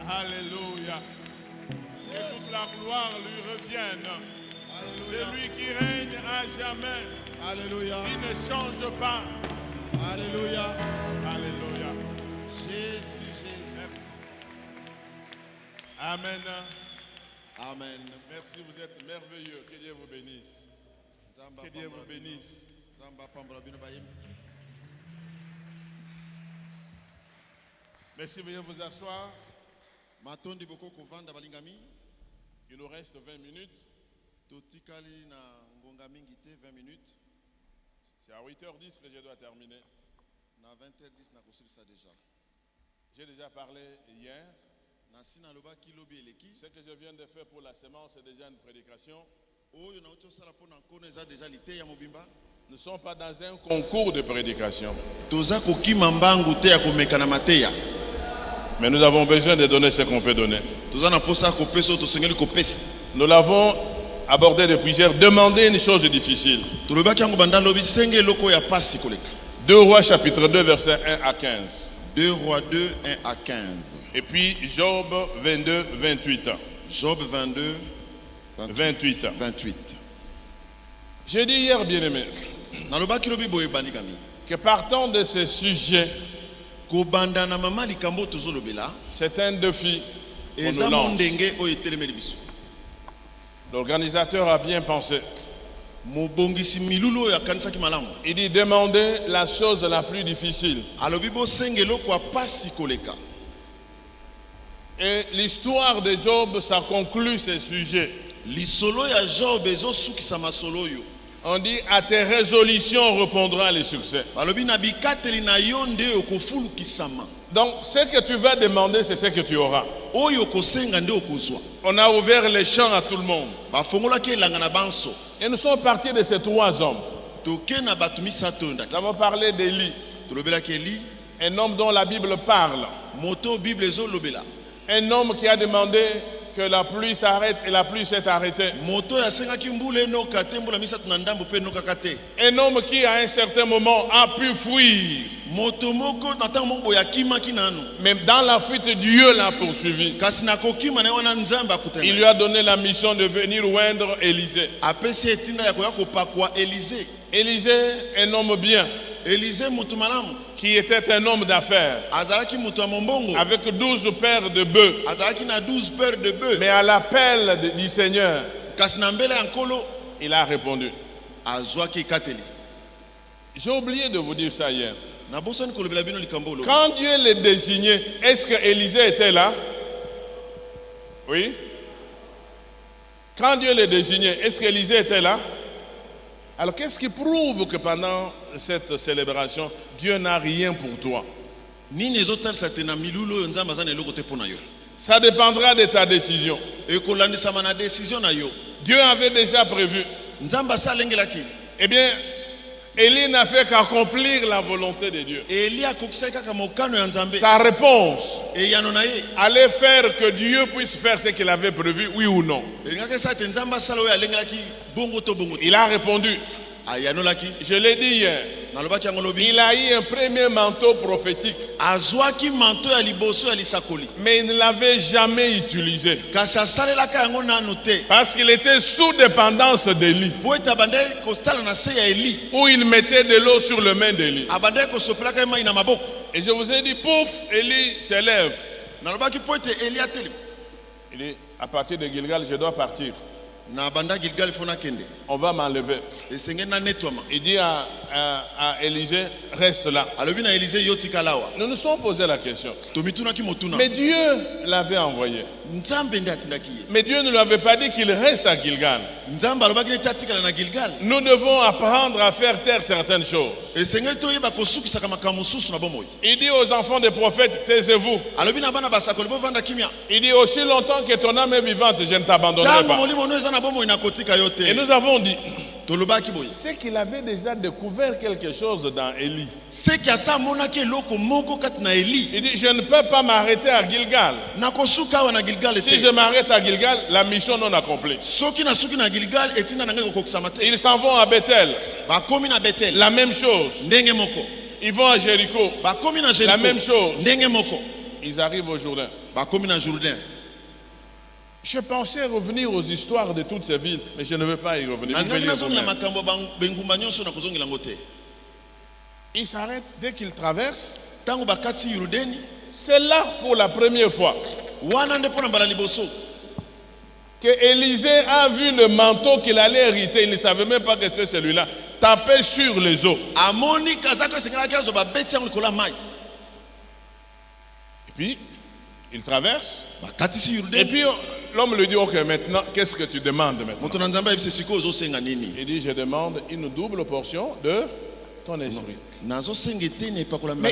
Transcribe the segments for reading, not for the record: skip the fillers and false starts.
Alléluia. Que toute la gloire lui revienne. C'est lui qui règne à jamais. Alléluia. Il ne change pas. Alléluia. Alléluia. Jésus, Jésus. Merci. Amen. Amen. Merci, vous êtes merveilleux. Que Dieu vous bénisse. Que Dieu vous bénisse. Merci, veuillez vous asseoir. Il nous reste 20 minutes. C'est à 8h10 que je dois terminer. J'ai déjà parlé hier. Ce que je viens de faire pour la sémence, c'est déjà une prédication. Nous ne sommes pas dans un concours de prédication. Mais nous avons besoin de donner ce qu'on peut donner. Nous l'avons abordé depuis hier. Demandez une chose difficile. 2 Rois chapitre 2 verset 1 à 15. 2 Rois 2, 1 à 15. Et puis Job 22, 28. Job 22, 28. J'ai dit hier, bien-aimé, que partant de ce sujet, c'est un défi qu'on nous lance. L'organisateur a bien pensé. Il dit demandez la chose la plus difficile. Et l'histoire de Job, ça conclut ce sujet. On dit à tes résolutions répondra le succès. Donc ce que tu vas demander, c'est ce que tu auras. On a ouvert les champs à tout le monde. Et nous sommes partis de ces 3 hommes. Nous avons parlé d'Élie, un homme dont la Bible parle. Un homme qui a demandé que la pluie s'arrête et la pluie s'est arrêtée. Un homme qui à un certain moment a pu fuir. Mais dans la fuite, Dieu l'a poursuivi. Il lui a donné la mission de venir oindre Élisée. Élisée, un homme bien, qui était un homme d'affaires, avec 12 paires de bœufs. Mais à l'appel du Seigneur, il a répondu. J'ai oublié de vous dire ça hier. Quand Dieu l'a désigné, est-ce que Élisée était là? Oui. Quand Dieu l'a désigné, est-ce qu'Élisée était là? Alors qu'est-ce qui prouve que pendant cette célébration, Dieu n'a rien pour toi? Ça dépendra de ta décision. Dieu avait déjà prévu. Eh bien, Élie n'a fait qu'accomplir la volonté de Dieu. Sa réponse allait faire que Dieu puisse faire ce qu'il avait prévu, oui ou non. Il a répondu. Je l'ai dit hier. Il a eu un premier manteau prophétique. Mais il ne l'avait jamais utilisé. Parce qu'il était sous dépendance d'Élie. Où il mettait de l'eau sur le main d'Élie. Et je vous ai dit, pouf, Élie s'élève. Il dit, à partir de Gilgal, je dois partir. On va m'enlever. Il dit à Élisée, reste là. Nous nous sommes posé la question. Mais Dieu l'avait envoyé. Mais Dieu ne lui avait pas dit qu'il reste à Gilgal. Nous devons apprendre à faire taire certaines choses. Il dit aux enfants des prophètes, taisez-vous. Il dit, aussi longtemps que ton âme est vivante, je ne t'abandonnerai pas. Et nous avons dit, c'est qu'il avait déjà découvert quelque chose dans Élie. Il dit, je ne peux pas m'arrêter à Gilgal. Si je m'arrête à Gilgal, la mission non accomplie. Ils s'en vont à Bethel. La même chose. Ils vont à Jéricho. La même chose. Ils arrivent au Jourdain. Je pensais revenir aux histoires de toutes ces villes, mais je ne veux pas y revenir. Ils s'arrêtent dès qu'ils traversent. C'est là pour la première fois que Élisée a vu le manteau qu'il allait hériter. Il ne savait même pas que c'était celui-là. Taper sur les eaux. Et puis, il traverse. Et puis, l'homme lui dit, ok, maintenant, qu'est-ce que tu demandes maintenant? Il dit, je demande une double portion de ton esprit. Mais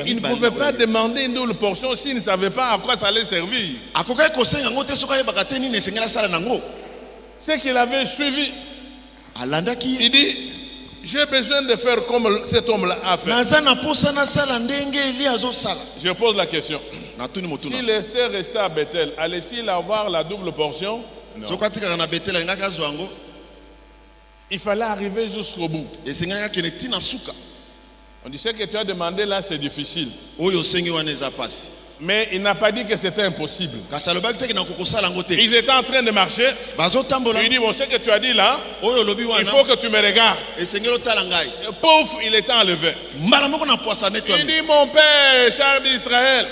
il ne pouvait pas demander une double portion s'il ne savait pas à quoi ça allait servir. C'est qu'il avait suivi. Il dit, j'ai besoin de faire comme cet homme-là a fait. Je pose la question. Si Esther restait à Bethel, allait-il avoir la double portion? Non. Il fallait arriver jusqu'au bout. On dit, ce que tu as demandé là, c'est difficile. Mais il n'a pas dit que c'était impossible. Ils étaient en train de marcher. Il dit, bon, ce que tu as dit là, il faut que tu me regardes. Pouf, il était enlevé. Il dit, mon père, char d'Israël.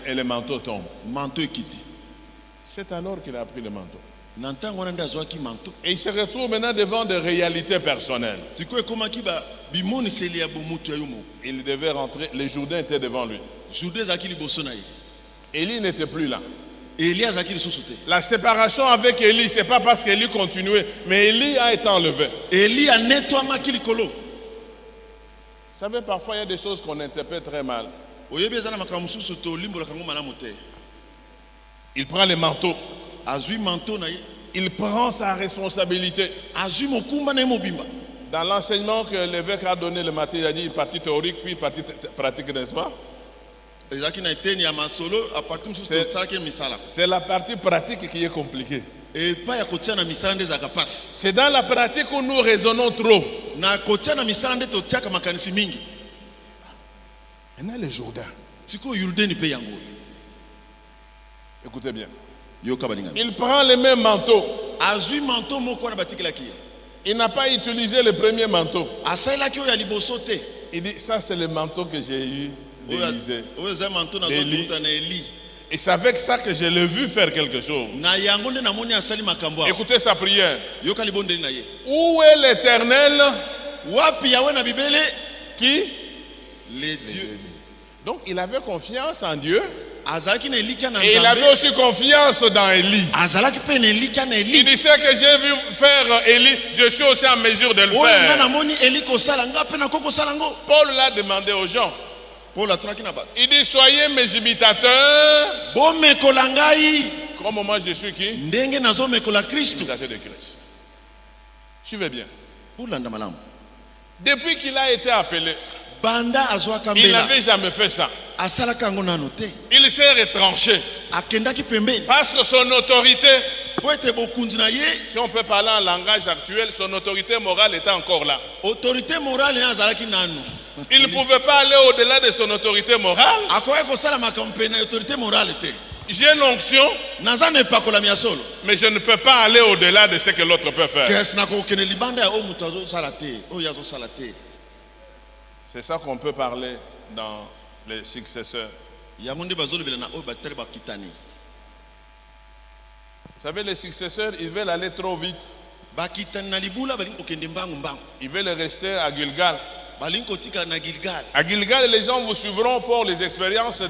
Et le manteau tombe. C'est alors qu'il a pris le manteau. Et il se retrouve maintenant devant des réalités personnelles. Il devait rentrer, les Jourdains étaient devant lui. Élie n'était plus là. La séparation avec Élie, ce n'est pas parce qu'Élie continuait, mais Élie a été enlevé. Vous savez, parfois il y a des choses qu'on interprète très mal. Il prend le manteau. Il prend sa responsabilité. Dans l'enseignement que l'évêque a donné le matin, il a dit une partie théorique puis une partie pratique, n'est-ce pas? C'est la partie pratique qui est compliquée. C'est dans la pratique où nous raisonnons trop. Maintenant les Jourdains. Écoutez bien. Il prend le même manteau. Il n'a pas utilisé le premier manteau. Il dit, ça c'est le manteau que j'ai eu d'Élisée. Et c'est avec ça que je l'ai vu faire quelque chose. Écoutez sa prière. Où est l'Éternel? Qui? Les dieux. Donc il avait confiance en Dieu. Et il avait aussi confiance dans Élie. Il dit, ce que j'ai vu faire Élie, je suis aussi en mesure de le faire. Paul l'a demandé aux gens. Il dit, soyez mes imitateurs. Comme moi je suis qui? Imitateur de Christ. Suivez bien. Depuis qu'il a été appelé, il n'avait jamais fait ça. Il s'est retranché. Parce que son autorité, si on peut parler en langage actuel, son autorité morale était encore là. Il ne pouvait pas aller au-delà de son autorité morale. J'ai l'onction, mais je ne peux pas aller au-delà de ce que l'autre peut faire. C'est ça qu'on peut parler dans les successeurs. Vous savez, les successeurs, ils veulent aller trop vite. Ils veulent rester à Gilgal. À Gilgal, les gens vous suivront pour les expériences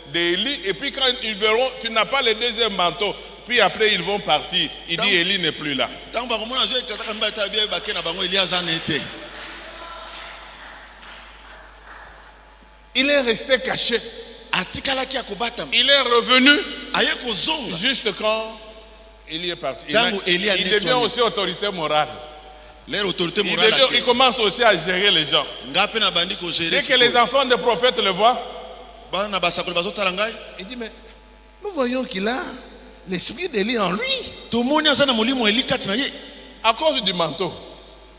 d'Élie. Et puis quand ils verront, tu n'as pas le deuxième manteau. Puis après, ils vont partir. Il dit, Élie n'est plus là. Il est resté caché. Il est revenu juste quand Élie est parti. Il devient aussi autorité morale. Il commence aussi à gérer les gens. Dès que les enfants des prophètes le voient, il dit, mais nous voyons qu'il a l'esprit d'Élie en lui. À cause du manteau.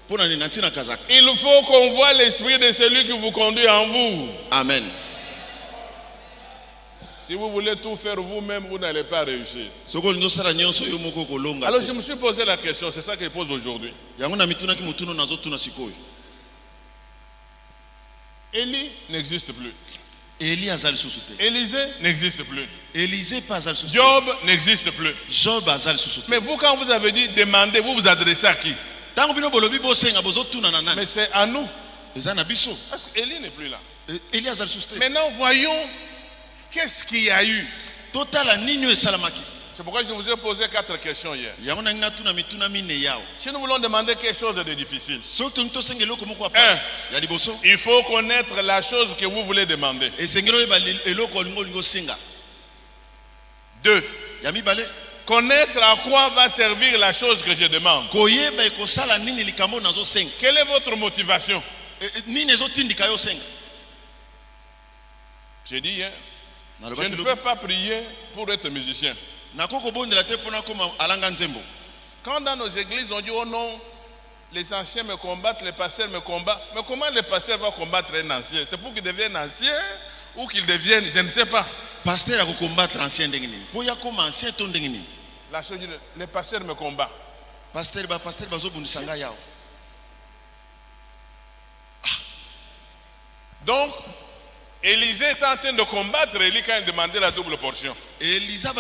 Il faut qu'on voit l'esprit de celui qui vous conduit en vous. Amen. Si vous voulez tout faire vous-même, vous n'allez pas réussir. Alors je me suis posé la question, c'est ça que je pose aujourd'hui. Élie n'existe plus. Élisée n'existe plus. Job n'existe plus. Mais vous, quand vous avez dit demandez, vous vous adressez à qui? Mais c'est à nous. Parce qu'Élie n'est plus là. Maintenant, voyons qu'est-ce qu'il y a eu. C'est pourquoi je vous ai posé 4 questions hier. Si nous voulons demander quelque chose de difficile, il faut connaître la chose que vous voulez demander. 2. Connaître à quoi va servir la chose que je demande. Quelle est votre motivation? J'ai dit hier, je ne peux pas prier pour être musicien. Quand dans nos églises on dit oh non, les anciens me combattent, les pasteurs me combattent. Mais comment les pasteurs vont combattre un ancien? C'est pour qu'il devienne ancien ou qu'il devienne, je ne sais pas. Pasteur a combattre ancien dengini. La chose, les pasteurs me combattent. Pasteur bazo bundisanga yao. Donc Élisée est en train de combattre Élie quand il demandait la double portion. Il faut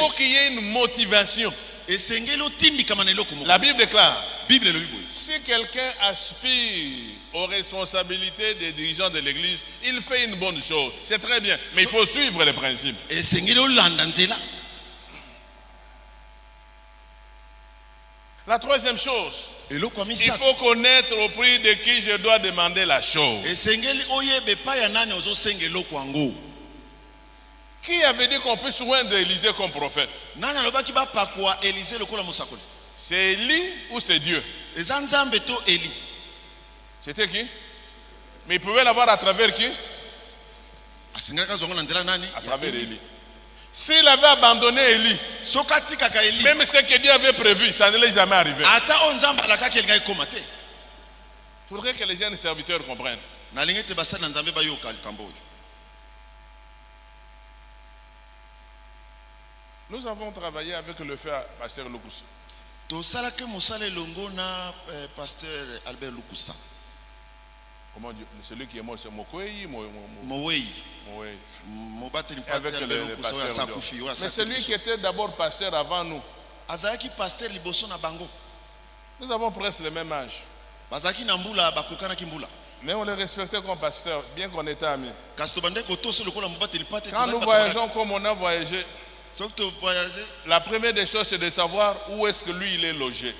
qu'il y ait une motivation. La Bible déclare, si quelqu'un aspire aux responsabilités des dirigeants de l'église, il fait une bonne chose. C'est très bien, mais il faut suivre les principes. La troisième chose, il faut connaître au prix de qui je dois demander la chose. Qui avait dit qu'on puisse joindre Élisée comme prophète? C'est Élie ou c'est Dieu? C'était qui? Mais il pouvait l'avoir à travers qui? À travers Élie. S'il avait abandonné Élie, même ce que Dieu avait prévu, ça ne l'est jamais arrivé. Il faudrait que les jeunes serviteurs comprennent. Nous avons travaillé avec le frère pasteur Lukusa. Comment dire? Celui qui est mort, c'est Mokwei. Avec le pasteur. Mais celui qui était d'abord pasteur avant nous. Nous avons presque le même âge. Mais on le respectait comme pasteur, bien qu'on était amis. Quand nous voyageons comme on a voyagé, la première des choses, c'est de savoir où est-ce que lui il est logé.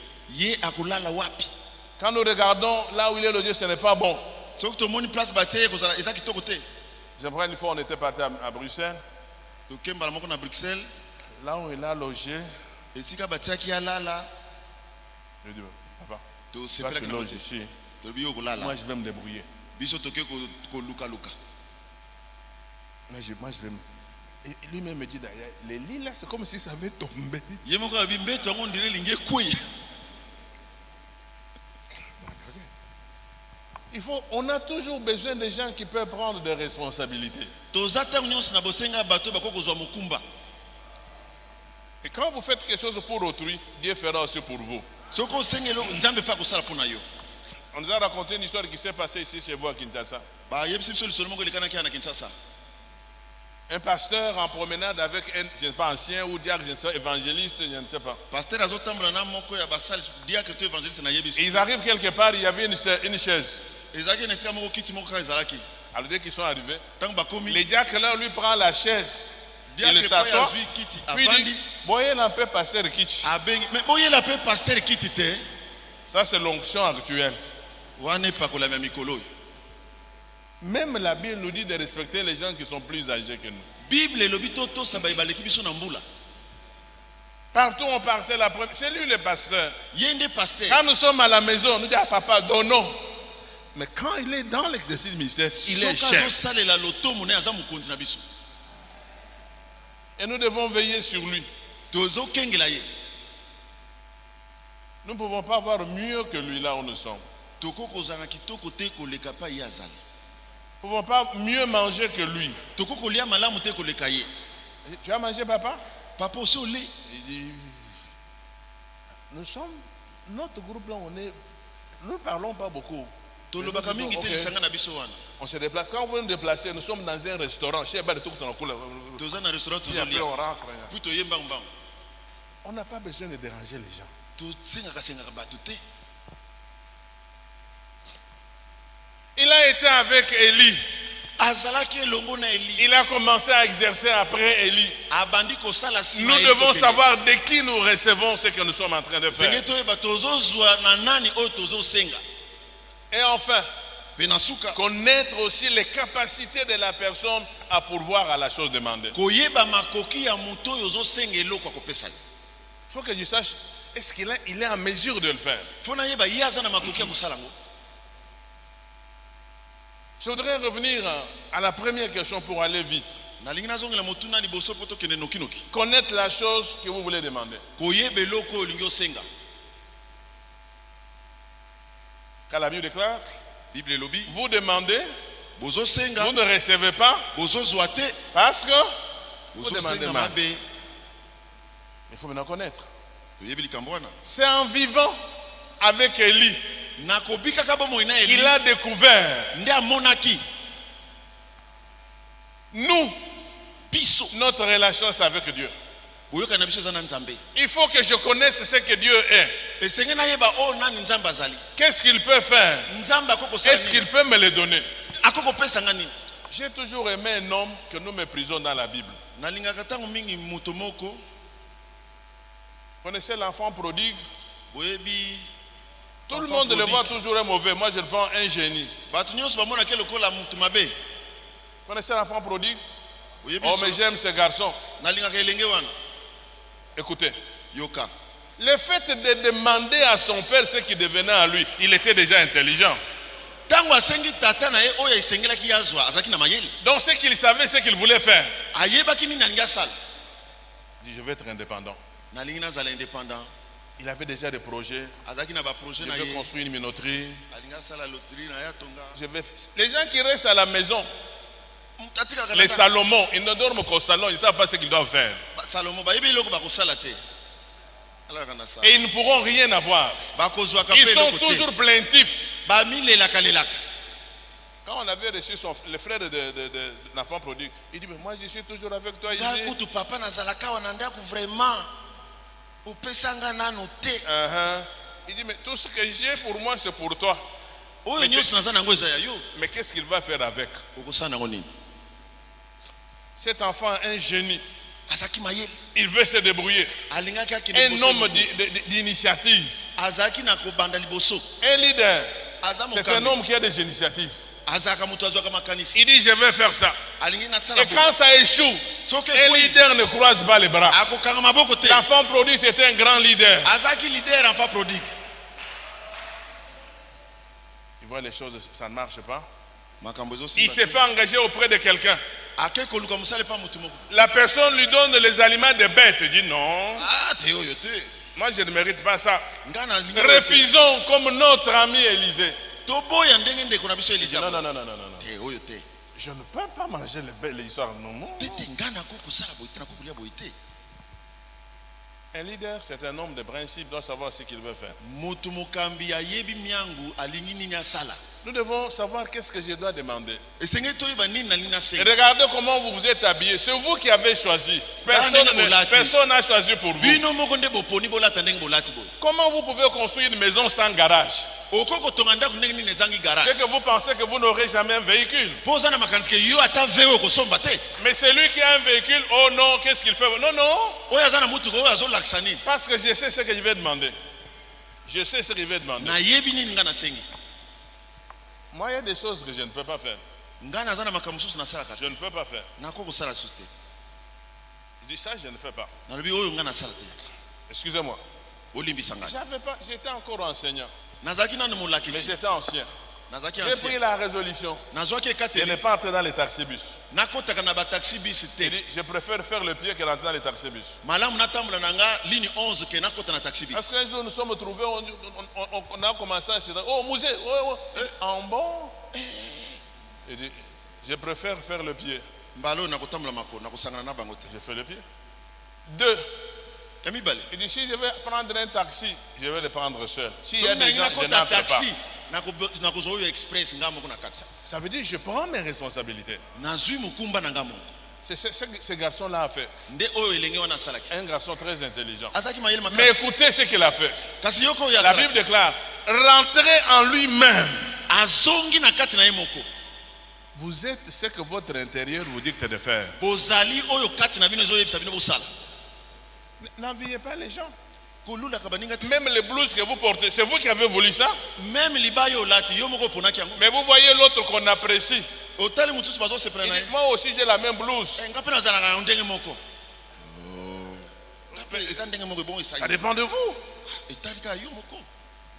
Quand nous regardons là où il est logé, ce n'est pas bon. Je me rappelle une fois, on était parti à Bruxelles. Là où il a logé, je dis, papa, toi tu loges ici. Moi je vais me débrouiller. Mais moi je vais me... Et lui-même me dit d'ailleurs, les lits là, c'est comme si ça avait tombé. On a toujours besoin de gens qui peuvent prendre des responsabilités. Et quand vous faites quelque chose pour autrui, Dieu fera aussi pour vous. On nous a raconté une histoire qui s'est passée ici chez vous à Kinshasa. Un pasteur en promenade avec un, je ne sais pas, ancien ou diacre, je ne sais pas, évangéliste, je ne sais pas. Pasteur azotambola na moko ya basali diacre to évangéliste na yebiso. Ils arrivent quelque part, il y avait une chaise. Ezaki na sika moko kiti moko ezalaki. Alors dès qu'ils sont arrivés, Tango bakomi. les diacres là lui prend la chaise. Il s'assoit. Puis il dit, voyez un peu pasteur Kitch. Mais voyez la peu pasteur Kitch. Ça c'est l'onction actuelle. Même la Bible nous dit de respecter les gens qui sont plus âgés que nous. Partout on partait la première. C'est lui le pasteur. Quand nous sommes à la maison, on nous dit à papa, donnons. Mais quand il est dans l'exercice du ministère, il est chef. Et nous devons veiller sur lui. Nous ne pouvons pas voir mieux que lui là où nous sommes. Nous ne pouvons pas mieux manger que lui. Tu as mangé, papa? Papa aussi au lait. Il dit, nous sommes, notre groupe là, nous ne parlons pas beaucoup. On se déplace. Quand on veut nous déplacer, nous sommes dans un restaurant. On n'a pas besoin de déranger les gens. Il a été avec Élie. Il a commencé à exercer après Élie. Nous devons savoir de qui nous recevons ce que nous sommes en train de faire. Et enfin, connaître aussi les capacités de la personne à pourvoir à la chose demandée. Il faut que je sache, est-ce qu'il est en mesure de le faire? Je voudrais revenir à la première question pour aller vite. Connaître la chose que vous voulez demander. Quand la Bible déclare, vous demandez, vous ne recevez pas, parce que vous demandez mal. Il faut maintenant connaître. C'est en vivant avec Élie qu'il a découvert. Nous, notre relation c'est avec Dieu. Il faut que je connaisse ce que Dieu est. Qu'est-ce qu'il peut faire? Est-ce qu'il peut me le donner? J'ai toujours aimé un homme que nous méprisons dans la Bible. Vous connaissez l'enfant prodigue? Tout le monde le voit toujours un mauvais. Moi je le prends un génie. Vous connaissez l'enfant prodigue? Oh mais j'aime ce garçon. Écoutez, le fait de demander à son père ce qui devenait à lui, il était déjà intelligent. Donc ce qu'il savait, ce qu'il voulait faire. Il dit, je vais être indépendant. Il avait déjà des projets. Je vais construire une minoterie. Les gens qui restent à la maison, les Salomon, ils ne dorment qu'au salon, ils ne savent pas ce qu'ils doivent faire. Et ils ne pourront rien avoir. Ils sont toujours plaintifs. Quand on avait reçu le frère de l'enfant prodigue, il dit, mais moi je suis toujours avec toi ici. Il dit, mais tout ce que j'ai pour moi c'est pour toi. Mais qu'est-ce qu'il va faire avec? Cet enfant a un génie. Il veut se débrouiller. Un homme d'initiative. Un leader. C'est un homme qui a des initiatives. Il dit je vais faire ça. Et quand ça échoue, un leader ne croise pas les bras. L'enfant prodigue c'était un grand leader. Il voit les choses, ça ne marche pas. Il s'est fait engager auprès de quelqu'un. La personne lui donne les aliments des bêtes. Il dit non. Moi je ne mérite pas ça. Refusons comme notre ami Élisée. Il dit, non. Je ne peux pas manger les histoires. Non. Un leader, c'est un homme de principe, doit savoir ce qu'il veut faire. Nous devons savoir qu'est-ce que je dois demander. Et regardez comment vous vous êtes habillés. C'est vous qui avez choisi. Personne n'a choisi pour vous. Comment vous pouvez construire une maison sans garage? C'est que vous pensez que vous n'aurez jamais un véhicule. Mais celui qui a un véhicule, oh non, qu'est-ce qu'il fait? Non, non. Parce que je sais ce que je vais demander. Je sais ce que je vais demander. Moi, il y a des choses que je ne peux pas faire. Je ne peux pas faire. Je dis ça, je ne fais pas. Excusez-moi. J'étais encore enseignant. Mais j'étais ancien. J'ai pris la résolution de ne pas entrer dans les taxibus. Je préfère faire le pied que rentrer dans les taxibus. Parce qu'un jour nous sommes trouvés, on a commencé à se dire, oh musée, en bon. Je préfère faire le pied. Je fais le pied. 2. Il dit, si je vais prendre un taxi, je vais le prendre seul. S'il y a des gens, je n'entre pas. Ça veut dire que je prends mes responsabilités. C'est ce que ce garçon-là a fait. Un garçon très intelligent. Mais écoutez ce qu'il a fait. La Bible déclare, rentrez en lui-même. Vous êtes ce que votre intérieur vous dicte de faire. N'enviez pas les gens. Même les blouses que vous portez, c'est vous qui avez voulu ça. Mais vous voyez l'autre qu'on apprécie. Moi aussi j'ai la même blouse. Ça dépend de vous.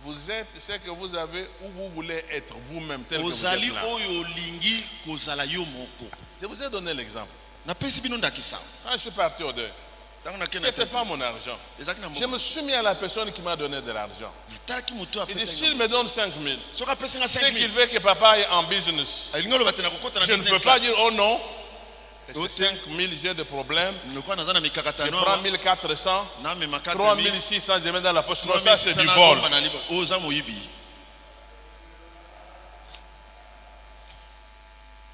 Vous êtes ce que vous avez où vous voulez être vous-même tel que vous êtes là. Je vous ai donné l'exemple. Quand je suis parti au deuil, ce n'était pas mon argent. Je me suis mis à la personne qui m'a donné de l'argent. Il dit, s'il me donne 5 000, c'est qu'il veut que papa aille en business. Je ne peux pas dire, oh non, 5 000, j'ai des problèmes. Je prends 1 400, 3 600, je mets dans la poche. Non, ça c'est du vol.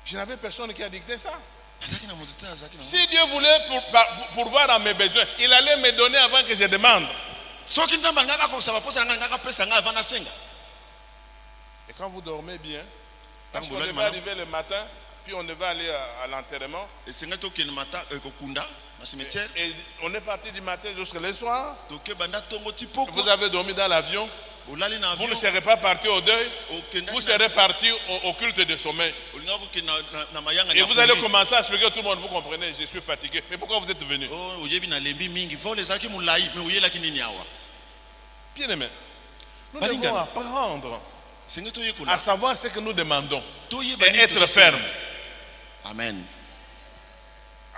Je n'avais personne qui a dicté ça. Si Dieu voulait pourvoir à mes besoins, il allait me donner avant que je demande. Et quand vous dormez bien, parce qu'on devait arriver le matin, puis on devait aller à l'enterrement. Et on est parti du matin jusqu'à le soir. Vous avez dormi dans l'avion. Vous ne serez pas parti au deuil, vous serez parti au culte de sommeil. Et vous allez commencer à expliquer à tout le monde, vous comprenez, je suis fatigué. Mais pourquoi vous êtes venu? Bien aimé, nous devons apprendre à savoir ce que nous demandons et être ferme. Amen.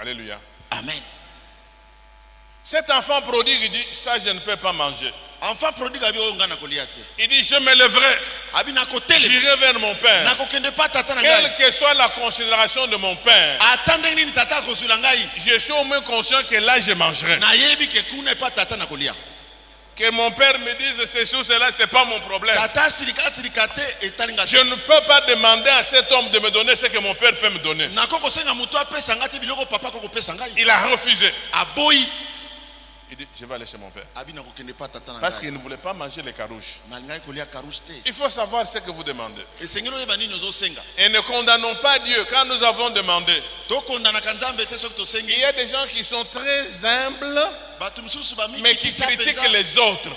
Alléluia. Amen. Cet enfant prodigue, il dit, ça je ne peux pas manger. Il dit, je me lèverai, j'irai vers mon père. Quelle que soit la considération de mon père, je suis au moins conscient que là je mangerai. Que mon père me dise ceci ou cela, ce n'est pas mon problème. Je ne peux pas demander à cet homme de me donner ce que mon père peut me donner. Il a refusé. Il dit, je vais aller chez mon père. Parce qu'il ne voulait pas manger les carouches. Il faut savoir ce que vous demandez. Et ne condamnons pas Dieu quand nous avons demandé. Il y a des gens qui sont très humbles, mais qui critiquent les autres.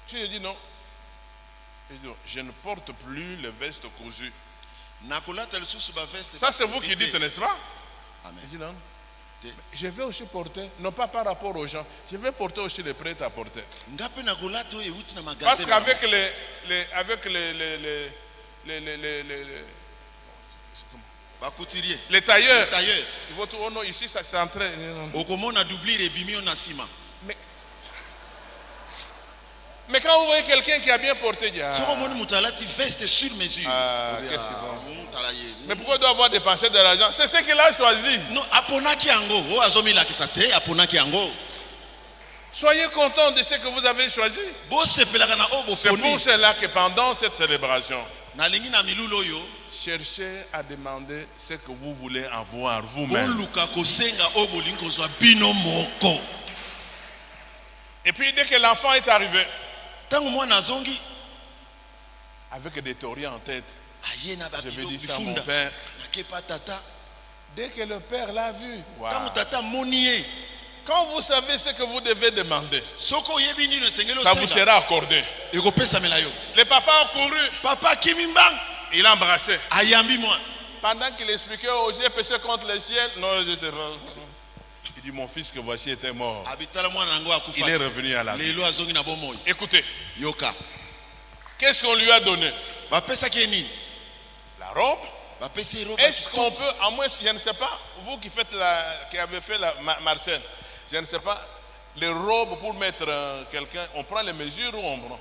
Tu dis non. Je ne porte plus le veste cousu. Ça c'est vous qui dites, n'est-ce pas? Il dit non. Je vais aussi porter, non pas par rapport aux gens, je vais porter aussi les prêts à porter. Parce qu'avec les tailleurs, ils vont tout, oh non, ici ça c'est entré. Mais quand vous voyez quelqu'un qui a bien porté, qu'est-ce qu'ils vont? Mais pourquoi il doit avoir dépensé de l'argent? C'est ce qu'il a choisi. Soyez contents de ce que vous avez choisi. C'est pour cela que pendant cette célébration, cherchez à demander ce que vous voulez avoir vous-même. Et puis dès que l'enfant est arrivé, avec des théories en tête, je vais dire ça à mon père. Dès que le père l'a vu, wow. Quand vous savez ce que vous devez demander, ça vous sera accordé. Le papa a couru. Il a embrassé. Pendant qu'il expliquait, oh, j'ai péché contre le ciel. Non, il dit, mon fils que voici était mort. Il est revenu à la vie. Écoutez. Qu'est-ce qu'on lui a donné? La robe. Est-ce qu'on peut, à moins, je ne sais pas, vous qui avez fait la Marcel, je ne sais pas, les robes pour mettre quelqu'un, on prend les mesures ou on prend?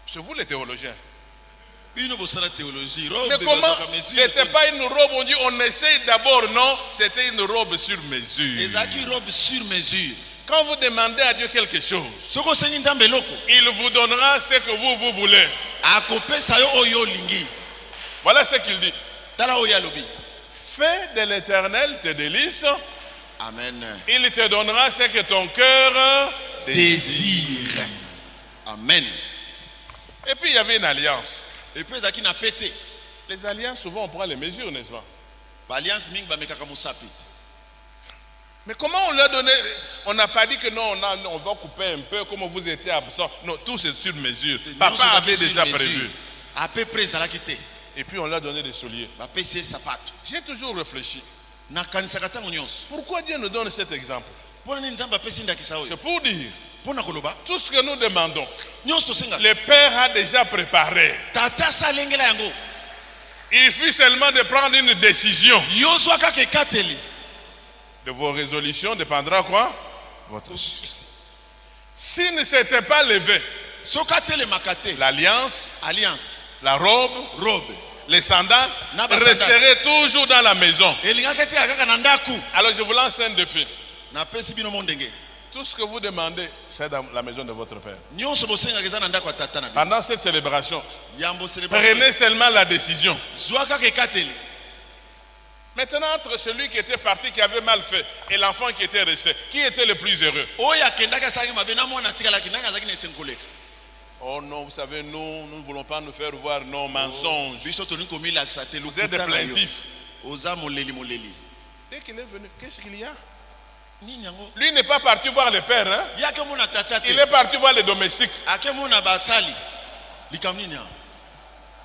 C'est vous les théologiens. Mais comment? C'était pas une robe, on dit on essaye d'abord, non, c'était une robe sur mesure. Quand vous demandez à Dieu quelque chose, il vous donnera ce que vous voulez. Voilà ce qu'il dit. Fais de l'Éternel tes délices. Amen. Il te donnera ce que ton cœur désire. Amen. Et puis il y avait une alliance. Et puis les alliances, souvent on prend les mesures, n'est-ce pas? Mais comment on l'a donné? On n'a pas dit que non, on va couper un peu comme vous étiez absent. Non, tout c'est sur mesure. Papa avait déjà prévu. Et puis on l'a donné des souliers. J'ai toujours réfléchi. Pourquoi Dieu nous donne cet exemple? C'est pour dire tout ce que nous demandons, le Père a déjà préparé. Il suffit seulement de prendre une décision. De vos résolutions dépendra quoi? Votre succès. S'il ne s'était pas levé, l'alliance, la robe, les sandales resteraient toujours dans la maison. Alors je vous lance un défi. Tout ce que vous demandez, c'est dans la maison de votre Père. Pendant cette célébration, prenez seulement la décision. Maintenant, entre celui qui était parti, qui avait mal fait, et l'enfant qui était resté, qui était le plus heureux? Oh non, vous savez, nous ne voulons pas nous faire voir nos mensonges. Vous êtes des plaintifs. Dès qu'il est venu, qu'est-ce qu'il y a? Lui n'est pas parti voir le père. Hein? Il est parti voir les domestiques.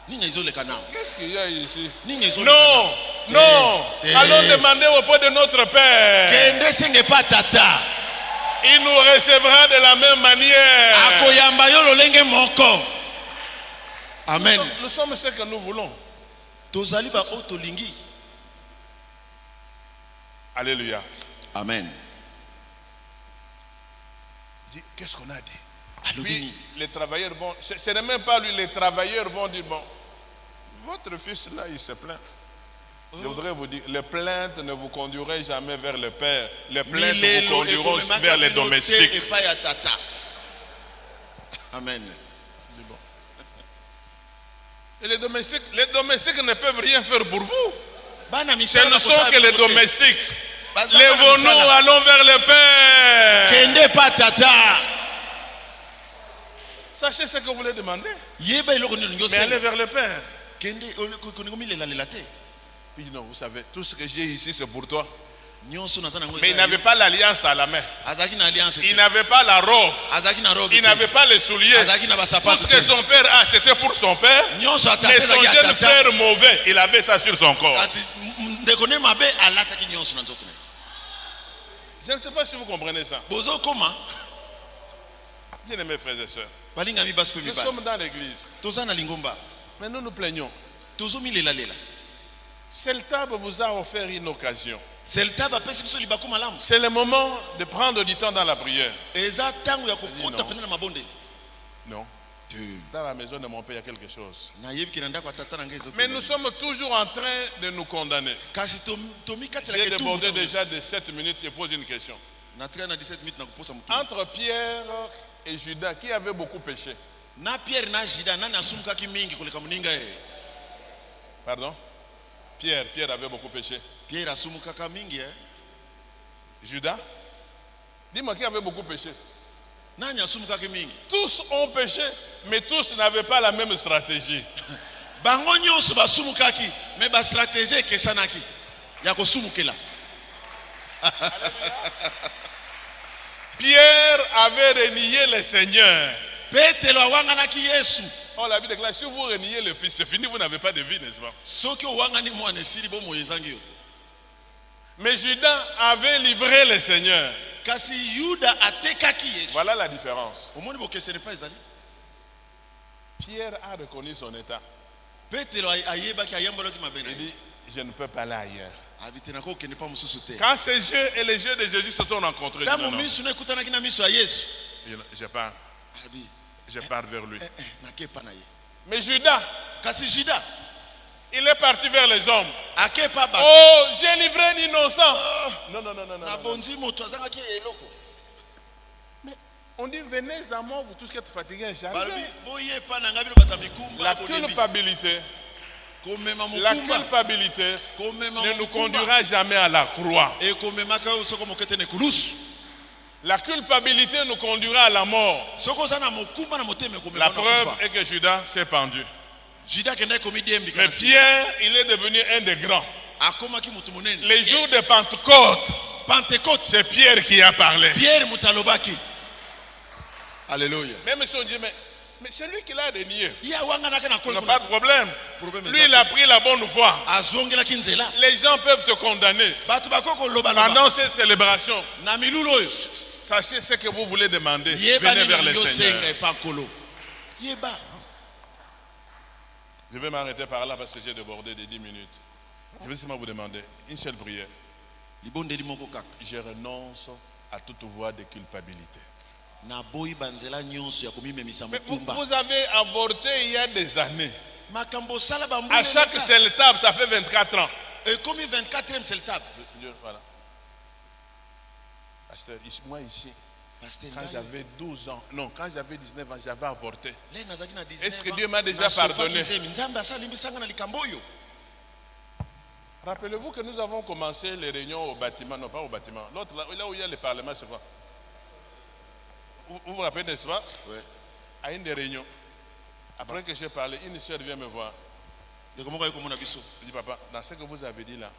Qu'est-ce qu'il y a ici? Non, non. Allons demander auprès de notre Père. Il nous recevra de la même manière. Amen. Nous sommes ce que nous voulons. Alléluia. Amen. Qu'est-ce qu'on a dit? Puis les travailleurs vont, ce n'est même pas lui, les travailleurs vont dire, bon, votre fils là, il se plaint. Je voudrais vous dire, les plaintes ne vous conduiraient jamais vers le Père. Les plaintes vous conduiront vers les domestiques. Amen. Et les domestiques ne peuvent rien faire pour vous. Ce ne sont que les domestiques. Lèvons-nous, allons vers le Père. Sachez ce que vous voulez demander. Mais allez vers le Père. Puis non, vous savez, tout ce que j'ai ici c'est pour toi. Mais il n'avait pas l'alliance à la main. Il n'avait pas la robe. Il n'avait pas les souliers. Tout ce que son père a, c'était pour son père. Mais son jeune frère mauvais, il avait ça sur son corps. Je ne sais pas si vous comprenez ça. Bien aimés frères et sœurs, nous sommes dans l'église. Mais nous nous plaignons. Celtab vous a offert une occasion. C'est le moment de prendre du temps dans la prière. Non. Dans la maison de mon père, il y a quelque chose. Na yebi kinanda kwa tata na ngezo. Mais nous sommes toujours en train de nous condamner. Kasi tomi katela J'ai ke débordé déjà de 7 minutes. Je pose une question. Na train na 17 minutes na kuposa mutu. Entre Pierre et Judas, qui avait beaucoup péché? Na Pierre na Judas nani asumuka ki mingi koleka muninga ye? Pardon? Pierre avait beaucoup péché. Pierre asumuka ka mingi eh? Judas? Dis-moi qui avait beaucoup péché? Nani asumuka ki mingi? Tous ont péché, mais tous n'avaient pas la même stratégie. Bango nyonso basumuka ki, mais ba stratégie kesanaki. Ya kosumukela. Pierre avait renié le Seigneur. Petelo awanganaki Yesu. Oh, la Bible déclare, si vous reniez le Fils, c'est fini, vous n'avez pas de vie, n'est-ce pas? Soki owangani mwana esili bo moyezangi yo. Mais Judas avait livré le Seigneur. Kasi Yuda atekaki Yesu. Voilà la différence. Omoni bo kesene pas ezali. Pierre a reconnu son état. Petelo ayebaki ayamboloki mabena. Il dit, je ne peux pas aller ailleurs. Abitenako kene pa mususu te. Quand ces yeux et les yeux de Jésus se sont rencontrés, Damu misu na kutanaki na misu ya Yesu. Je pars vers lui. Nakepa na ye. Mais Judas, kasi Juda, il est parti vers les hommes. Akepa ba. Oh, j'ai livré un innocent. Non. Na bonzi moto azangaki eloko. Mais on dit, venez à moi, vous tous qui êtes fatigués et chargés. La culpabilité ne nous conduira jamais à la croix. La culpabilité nous conduira à la mort. La preuve est que Judas s'est pendu. Mais Pierre, il est devenu un des grands. Les jours de Pentecôte, c'est Pierre qui a parlé. Alléluia. Même si on dit, mais c'est lui qui l'a renié. Il n'y a pas de problème. Lui, il a pris la bonne voie. Les gens peuvent te condamner. Pendant ces célébrations, sachez ce que vous voulez demander. Venez vers le Seigneur. Je vais m'arrêter par là parce que j'ai débordé de 10 minutes. Je vais seulement vous demander une seule prière. Je renonce à toute voie de culpabilité. Mais vous avez avorté il y a des années. À chaque célèbre, ça fait 24 ans. Et comme 24e célèbre. Voilà. Pasteur, moi ici, quand j'avais 12 ans, non, quand j'avais 19 ans, j'avais avorté. Est-ce que Dieu m'a déjà pardonné? Rappelez-vous que nous avons commencé les réunions au bâtiment, non pas au bâtiment. L'autre, là où il y a le parlement, c'est quoi? Vous vous rappelez, n'est-ce pas? Oui. À une des réunions, après que j'ai parlé, une soeur vient me voir. Je dis, papa, dans ce que vous avez dit là,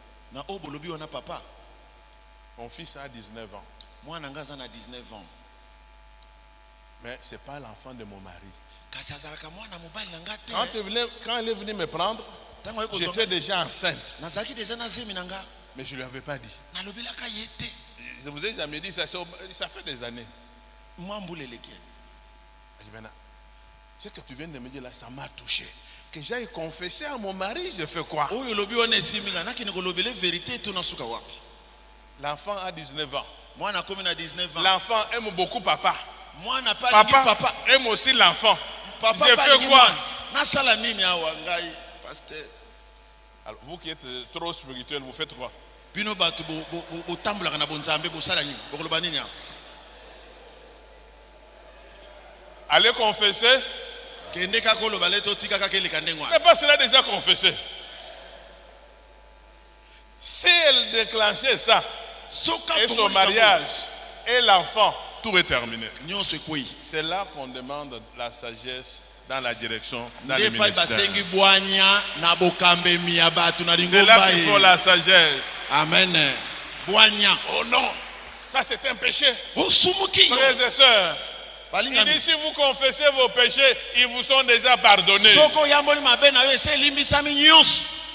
mon fils a 19 ans. Moi, j'ai 19 ans. Mais ce n'est pas l'enfant de mon mari. Quand elle est venue me prendre, j'étais déjà enceinte. Mais je ne lui avais pas dit. Je vous ai jamais dit, ça fait des années. Ce que tu viens de me dire là, ça m'a touché. Que j'aille confesser à mon mari, je fais quoi? L'enfant a 19 ans. L'enfant aime beaucoup papa. Papa aime aussi l'enfant. Je fais quoi? Alors, vous qui êtes trop spirituel, vous faites quoi? Allez confesser. Mais pas cela déjà confessé. Si elle déclenchait ça, et son mariage, et l'enfant, tout est terminé. C'est là qu'on demande la sagesse dans la direction, dans le ministère. C'est là qu'il faut la sagesse. Amen. Oh non, ça c'est un péché. Frères et sœurs, il dit si vous confessez vos péchés, ils vous sont déjà pardonnés.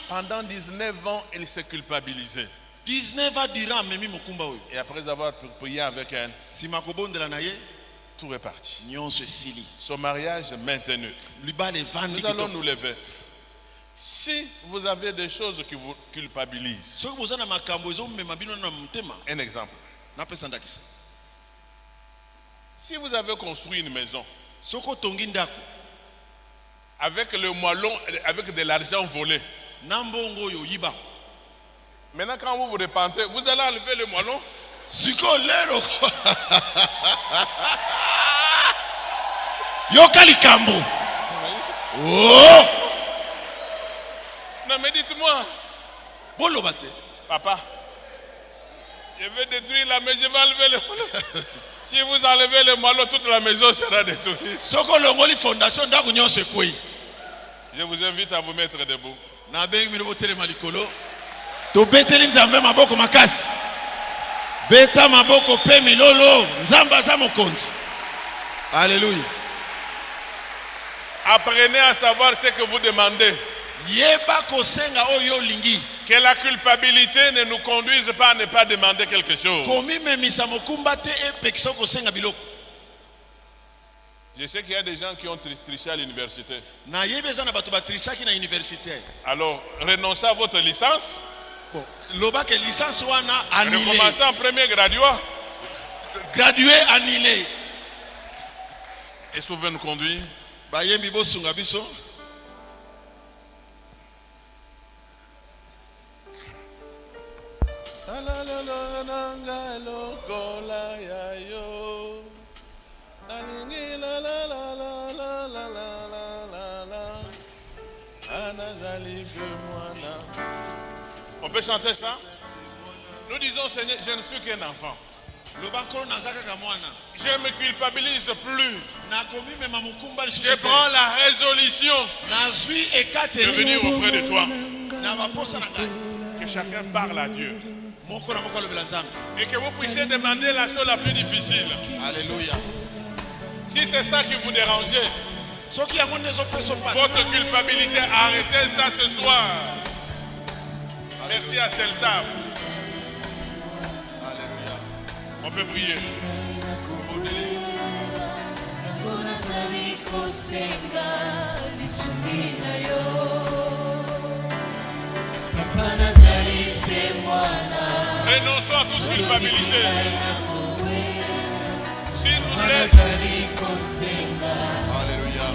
Pendant 19 ans, il s'est culpabilisé. 19 ans durant, et après avoir prié avec elle, tout est parti. Son mariage est maintenu. Nous allons nous lever. Si vous avez des choses qui vous culpabilisent, un exemple. Si vous avez construit une maison avec le moellon, avec de l'argent volé. Nambongo yo yiba. Maintenant, quand vous vous repentez, vous allez enlever le moellon. Siko lero. Yokali kambo. Oh! Non, mais dites-moi. Bolo bate. Papa, je vais détruire la maison, je vais enlever le moellon. Si vous enlevez le moellon, toute la maison sera détruite. Soko longoli fondation ndaku nyonso kwei. Je vous invite à vous mettre debout. Na bengi mirobo tele malikolo. To beteli nzambe maboko makasi. Beta maboko pe milolo nzamba za mokonzi. Alléluia. Apprenez à savoir ce que vous demandez. Yeba kosenga oyo lingi. Que la culpabilité ne nous conduise pas à ne pas demander quelque chose. Komi memisa mokumba te epekisa kosenga biloko. Je sais qu'il y a des gens qui ont triché à l'université. Na yebeza na bato ba trishaki na université. Alors, renoncez à votre licence. Bon, loba ke licence wana annulé. Recommencez en premier graduat. Gradué annulé. Et souvent nous conduire. Ba yembi bo sunga biso. On peut chanter ça? Nous disons, Seigneur, je ne suis qu'un enfant. Je ne me culpabilise plus. Je prends la résolution de venir auprès de toi. Que chacun parle à Dieu. Et que vous puissiez demander la chose la plus difficile. Alléluia. Si c'est ça qui vous dérangeait, votre culpabilité, arrêtez ça ce soir. Merci à cette table. Alléluia. On peut prier. Renonçons à toute culpabilité. S'il vous plaît. Alléluia.